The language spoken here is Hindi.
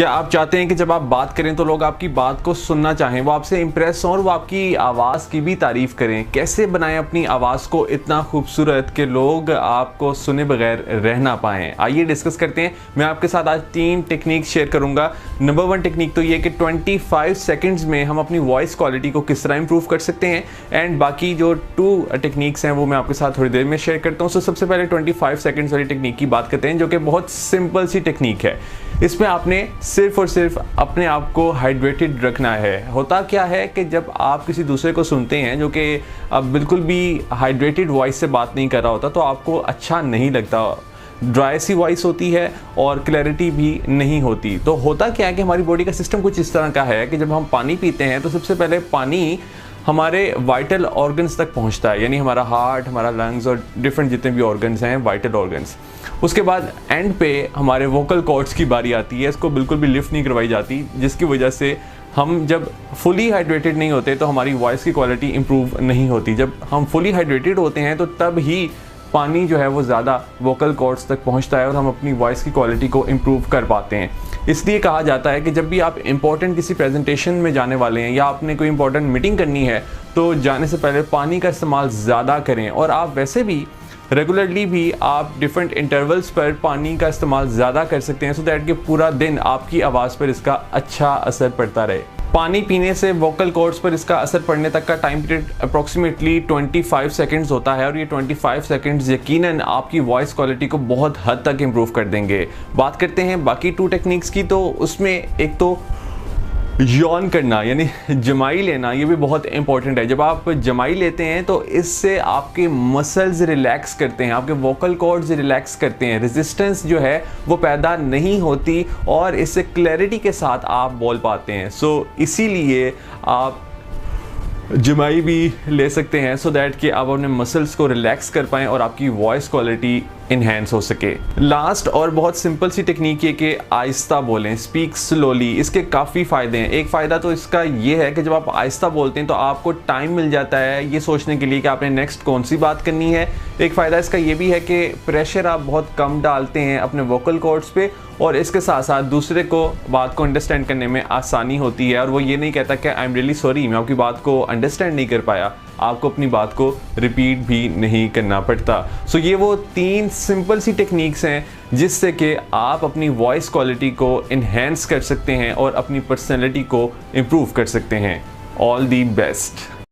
क्या आप चाहते हैं कि जब आप बात करें तो लोग आपकी बात को सुनना चाहें, वो आपसे इम्प्रेस हों और वो आपकी आवाज़ की भी तारीफ़ करें? कैसे बनाएं अपनी आवाज़ को इतना खूबसूरत कि लोग आपको सुने बगैर रह ना पाएँ? आइए डिस्कस करते हैं। मैं आपके साथ आज 3 टेक्निक शेयर करूँगा। नंबर 1 टेक्निक तो ये कि 25 सेकंड्स में हम अपनी वॉइस क्वालिटी को किस तरह इंप्रूव कर सकते हैं, एंड बाकी जो 2 टेक्निक्स हैं वो मैं आपके साथ थोड़ी देर में शेयर करता हूँ। सबसे पहले 25 सेकंड्स वाली टेक्निक की बात करते हैं, जो कि बहुत सिंपल सी टेक्निक है। इसमें आपने सिर्फ और सिर्फ अपने आप को हाइड्रेटेड रखना है। होता क्या है कि जब आप किसी दूसरे को सुनते हैं जो कि अब बिल्कुल भी हाइड्रेटेड वॉइस से बात नहीं कर रहा होता, तो आपको अच्छा नहीं लगता। ड्राई सी वॉइस होती है और क्लैरिटी भी नहीं होती। तो होता क्या है कि हमारी बॉडी का सिस्टम कुछ इस तरह का है कि जब हम पानी पीते हैं तो सबसे पहले पानी हमारे वाइटल ऑर्गन्स तक पहुंचता है, यानी हमारा हार्ट, हमारा लंग्स और डिफरेंट जितने भी ऑर्गन्स हैं, वाइटल ऑर्गन्स। उसके बाद एंड पे हमारे वोकल कॉर्ड्स की बारी आती है। इसको बिल्कुल भी लिफ्ट नहीं करवाई जाती, जिसकी वजह से हम जब फुली हाइड्रेटेड नहीं होते तो हमारी वॉइस की क्वालिटी इंप्रूव नहीं होती। जब हम फुली हाइड्रेटेड होते हैं तो तब ही पानी जो है वो ज़्यादा वोकल कॉर्ड्स तक पहुंचता है और हम अपनी वॉइस की क्वालिटी को इम्प्रूव कर पाते हैं। इसलिए कहा जाता है कि जब भी आप इंपॉर्टेंट किसी प्रेजेंटेशन में जाने वाले हैं या आपने कोई इंपॉर्टेंट मीटिंग करनी है तो जाने से पहले पानी का इस्तेमाल ज़्यादा करें। और आप वैसे भी रेगुलरली भी आप डिफरेंट इंटरवल्स पर पानी का इस्तेमाल ज़्यादा कर सकते हैं, सो दैट कि पूरा दिन आपकी आवाज़ पर इसका अच्छा असर पड़ता रहे। पानी पीने से वोकल कॉर्ड्स पर इसका असर पड़ने तक का टाइम पीरियड अप्रॉक्सीमेटली 25 सेकंड्स होता है, और ये 25 सेकंड्स यकीनन आपकी वॉइस क्वालिटी को बहुत हद तक इम्प्रूव कर देंगे। बात करते हैं बाकी 2 टेक्निक्स की, तो उसमें एक तो यॉन करना यानी जमाई लेना, ये भी बहुत इंपॉर्टेंट है। जब आप जमाई लेते हैं तो इससे आपके मसल्स रिलैक्स करते हैं, आपके वोकल कॉर्ड्स रिलैक्स करते हैं, रेजिस्टेंस जो है वो पैदा नहीं होती और इससे क्लैरिटी के साथ आप बोल पाते हैं। सो इसीलिए आप जमाई भी ले सकते हैं, सो दैट कि आप अपने मसल्स को रिलैक्स कर पाएँ और आपकी वॉइस क्वालिटी इन्हेंस हो सके। लास्ट और बहुत सिंपल सी टेक्निक है कि आहिस्ता बोलें, स्पीक स्लोली। इसके काफ़ी फ़ायदे हैं। एक फ़ायदा तो इसका ये है कि जब आप आहिस्ता बोलते हैं तो आपको टाइम मिल जाता है ये सोचने के लिए कि आपने नेक्स्ट कौन सी बात करनी है। एक फ़ायदा इसका ये भी है कि प्रेशर आप बहुत कम डालते हैं अपने वोकल कॉर्ड्स पे, और इसके साथ साथ दूसरे को बात को अंडरस्टैंड करने में आसानी होती है, और वो ये नहीं कहता कि आई एम रियली सॉरी, मैं आपकी बात को अंडरस्टैंड नहीं कर पाया। आपको अपनी बात को रिपीट भी नहीं करना पड़ता। सो ये वो 3 सिंपल सी टेक्निक्स हैं जिससे कि आप अपनी वॉइस क्वालिटी को इन्हेंस कर सकते हैं और अपनी पर्सनैलिटी को इम्प्रूव कर सकते हैं। All the best.